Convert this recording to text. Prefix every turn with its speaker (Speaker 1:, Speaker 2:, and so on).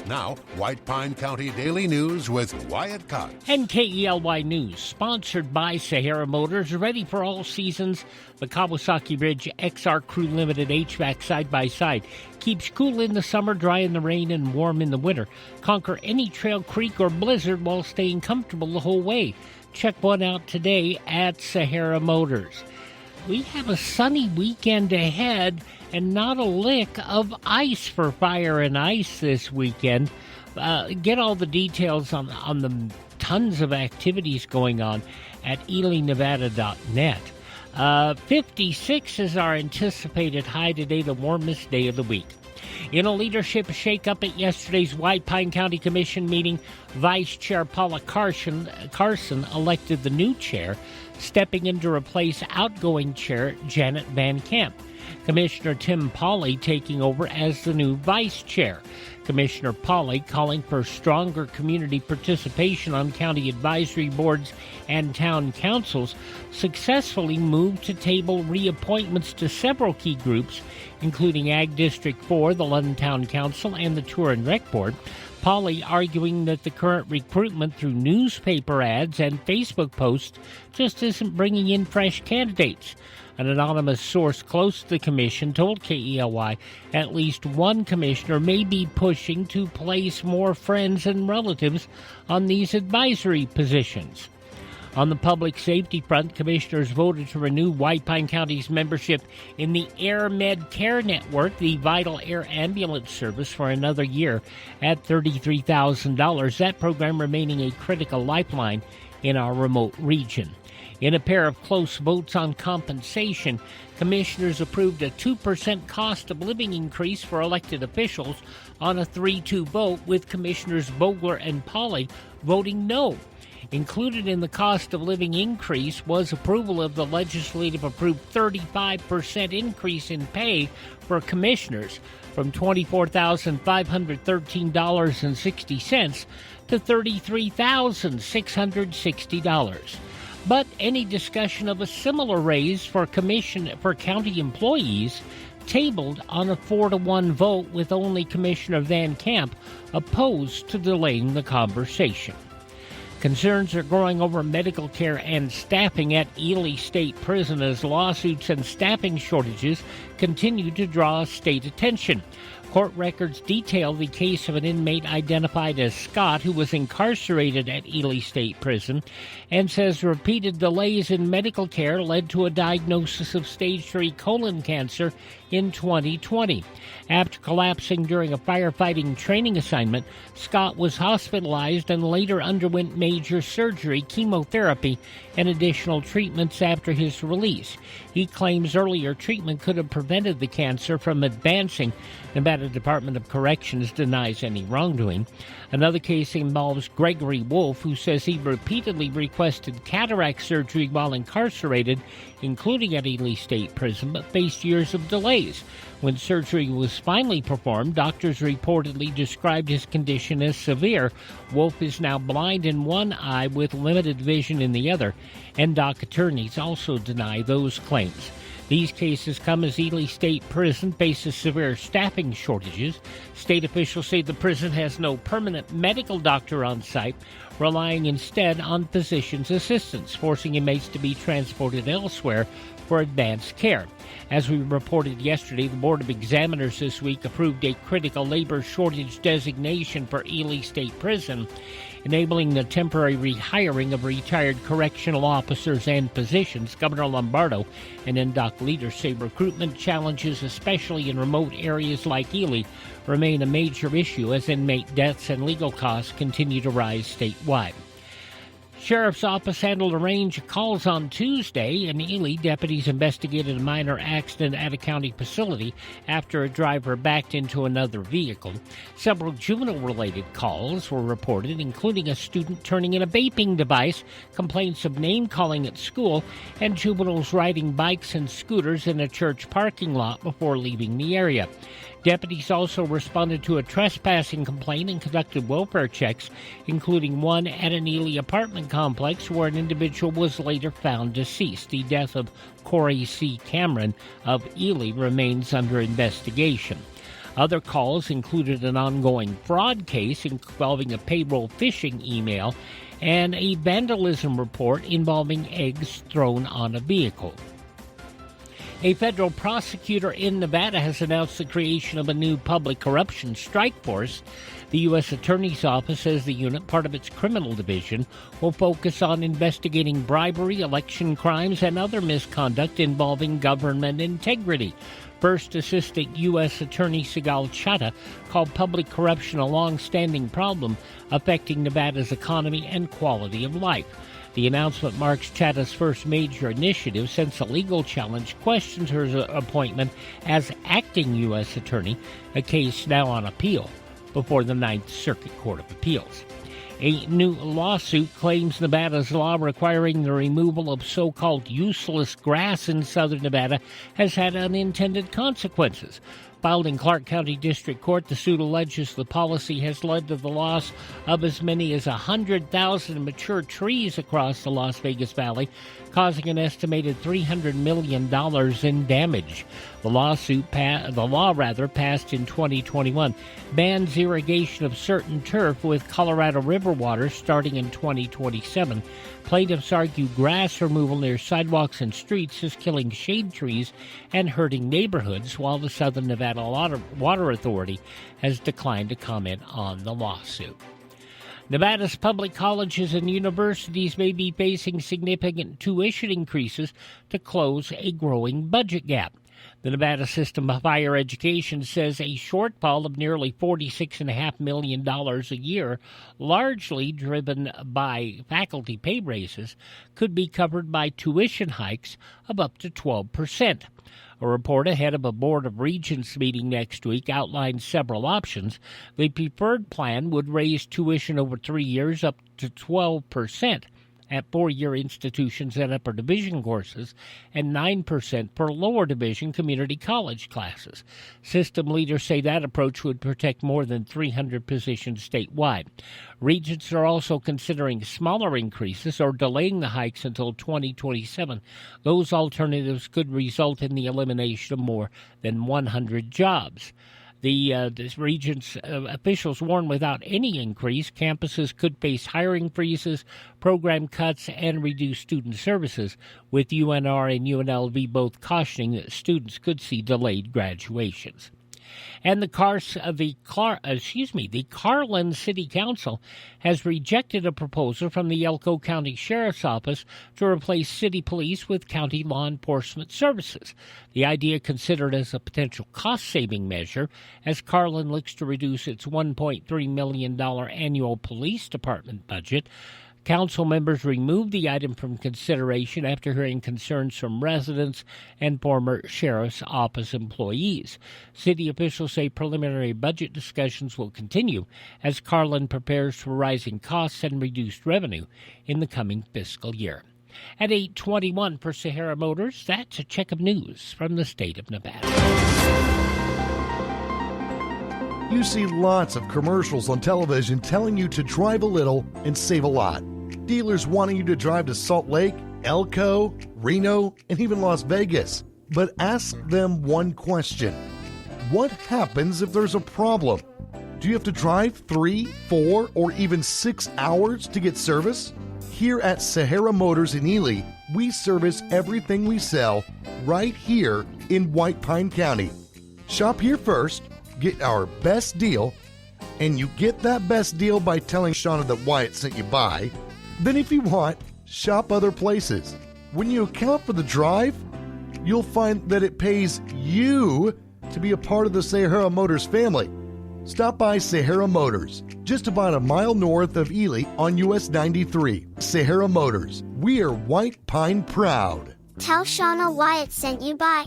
Speaker 1: Now, White Pine County Daily News with Wyatt Cox.
Speaker 2: And KELY News, sponsored by Sahara Motors, ready for all seasons. The Kawasaki Ridge XR Crew Limited HVAC side-by-side keeps cool in the summer, dry in the rain, and warm in the winter. Conquer any trail, creek, or blizzard while staying comfortable the whole way. Check one out today at Sahara Motors. We have a sunny weekend ahead and not a lick of ice for Fire and Ice this weekend. Get all the details on the tons of activities going on at elinevada.net. 56 is our anticipated high today, the warmest day of the week. In a leadership shakeup at yesterday's White Pine County Commission meeting, Vice Chair Paula Carson elected the new chair, stepping in to replace outgoing Chair Janet Van Camp. Commissioner Tim Pauley taking over as the new Vice Chair. Commissioner Pauley calling for stronger community participation on county advisory boards and town councils, successfully moved to table reappointments to several key groups, including Ag District 4, the London Town Council, and the Tour and Rec Board. Pauley arguing that the current recruitment through newspaper ads and Facebook posts just isn't bringing in fresh candidates. An anonymous source close to the commission told KELY at least one commissioner may be pushing to place more friends and relatives on these advisory positions. On the public safety front, commissioners voted to renew White Pine County's membership in the Air Med Care Network, the vital air ambulance service, for another year at $33,000. That program remaining a critical lifeline in our remote region. In a pair of close votes on compensation, commissioners approved a 2% cost of living increase for elected officials on a 3-2 vote, with Commissioners Vogler and Pauley voting no. Included in the cost of living increase was approval of the legislative-approved 35% increase in pay for commissioners from $24,513.60 to $33,660. But any discussion of a similar raise for county employees tabled on a 4-1 vote, with only Commissioner Van Camp opposed to delaying the conversation. Concerns are growing over medical care and staffing at Ely State Prison as lawsuits and staffing shortages continue to draw state attention. Court records detail the case of an inmate identified as Scott who was incarcerated at Ely State Prison, and says repeated delays in medical care led to a diagnosis of stage 3 colon cancer in 2020. After collapsing during a firefighting training assignment, Scott was hospitalized and later underwent major surgery, chemotherapy, and additional treatments after his release. He claims earlier treatment could have prevented the cancer from advancing. Nevada Department of Corrections denies any wrongdoing. Another case involves Gregory Wolf, who says he repeatedly requested cataract surgery while incarcerated, including at Ely State Prison, but faced years of delays. When surgery was finally performed, doctors reportedly described his condition as severe. Wolf is now blind in one eye with limited vision in the other, and doc attorneys also deny those claims. These cases come as Ely State Prison faces severe staffing shortages. State officials say the prison has no permanent medical doctor on site, relying instead on physician's assistants, forcing inmates to be transported elsewhere for advanced care. As we reported yesterday, the Board of Examiners this week approved a critical labor shortage designation for Ely State Prison, enabling the temporary rehiring of retired correctional officers and physicians. Governor Lombardo and NDOC leaders say recruitment challenges, especially in remote areas like Ely, remain a major issue as inmate deaths and legal costs continue to rise statewide. Sheriff's Office handled a range of calls on Tuesday. In Ely, deputies investigated a minor accident at a county facility after a driver backed into another vehicle. Several juvenile-related calls were reported, including a student turning in a vaping device, complaints of name-calling at school, and juveniles riding bikes and scooters in a church parking lot before leaving the area. Deputies also responded to a trespassing complaint and conducted welfare checks, including one at an Ely apartment complex where an individual was later found deceased. The death of Corey C. Cameron of Ely remains under investigation. Other calls included an ongoing fraud case involving a payroll phishing email and a vandalism report involving eggs thrown on a vehicle. A federal prosecutor in Nevada has announced the creation of a new public corruption strike force. The U.S. Attorney's Office says the unit, part of its criminal division, will focus on investigating bribery, election crimes, and other misconduct involving government integrity. First Assistant U.S. Attorney Sigal Chattah called public corruption a long-standing problem affecting Nevada's economy and quality of life. The announcement marks Chattah's first major initiative since a legal challenge questioned her appointment as acting U.S. Attorney, a case now on appeal before the Ninth Circuit Court of Appeals. A new lawsuit claims Nevada's law requiring the removal of so-called useless grass in southern Nevada has had unintended consequences. Filed in Clark County District Court, the suit alleges the policy has led to the loss of as many as 100,000 mature trees across the Las Vegas Valley, causing an estimated $300 million in damage. The law passed in 2021, bans irrigation of certain turf with Colorado River water starting in 2027. Plaintiffs argue grass removal near sidewalks and streets is killing shade trees and hurting neighborhoods, while the Southern Nevada Water Authority has declined to comment on the lawsuit. Nevada's public colleges and universities may be facing significant tuition increases to close a growing budget gap. The Nevada System of Higher Education says a shortfall of nearly $46.5 million a year, largely driven by faculty pay raises, could be covered by tuition hikes of up to 12%. A report ahead of a Board of Regents meeting next week outlines several options. The preferred plan would raise tuition over 3 years up to 12% at four-year institutions and upper division courses, and 9% for lower division community college classes. System leaders say that approach would protect more than 300 positions statewide. Regents are also considering smaller increases or delaying the hikes until 2027. Those alternatives could result in the elimination of more than 100 jobs. The Regents officials warn without any increase, campuses could face hiring freezes, program cuts, and reduced student services, with UNR and UNLV both cautioning that students could see delayed graduations. And the Carlin City Council has rejected a proposal from the Elko County Sheriff's Office to replace city police with county law enforcement services. The idea considered as a potential cost-saving measure as Carlin looks to reduce its $1.3 million annual police department budget. Council members removed the item from consideration after hearing concerns from residents and former Sheriff's Office employees. City officials say preliminary budget discussions will continue as Carlin prepares for rising costs and reduced revenue in the coming fiscal year. At 8:21 for Sahara Motors, that's a check of news from the state of Nevada.
Speaker 3: You see lots of commercials on television telling you to drive a little and save a lot. Dealers wanting you to drive to Salt Lake, Elko, Reno, and even Las Vegas. But ask them one question. What happens if there's a problem? Do you have to drive 3, 4, or even 6 hours to get service? Here at Sahara Motors in Ely, we service everything we sell right here in White Pine County. Shop here first, get our best deal, and you get that best deal by telling Shauna that Wyatt sent you by. Then if you want, shop other places. When you account for the drive, you'll find that it pays you to be a part of the Sahara Motors family. Stop by Sahara Motors, just about a mile north of Ely on US 93. Sahara Motors, we are White Pine proud.
Speaker 4: Tell Shauna Wyatt sent you by.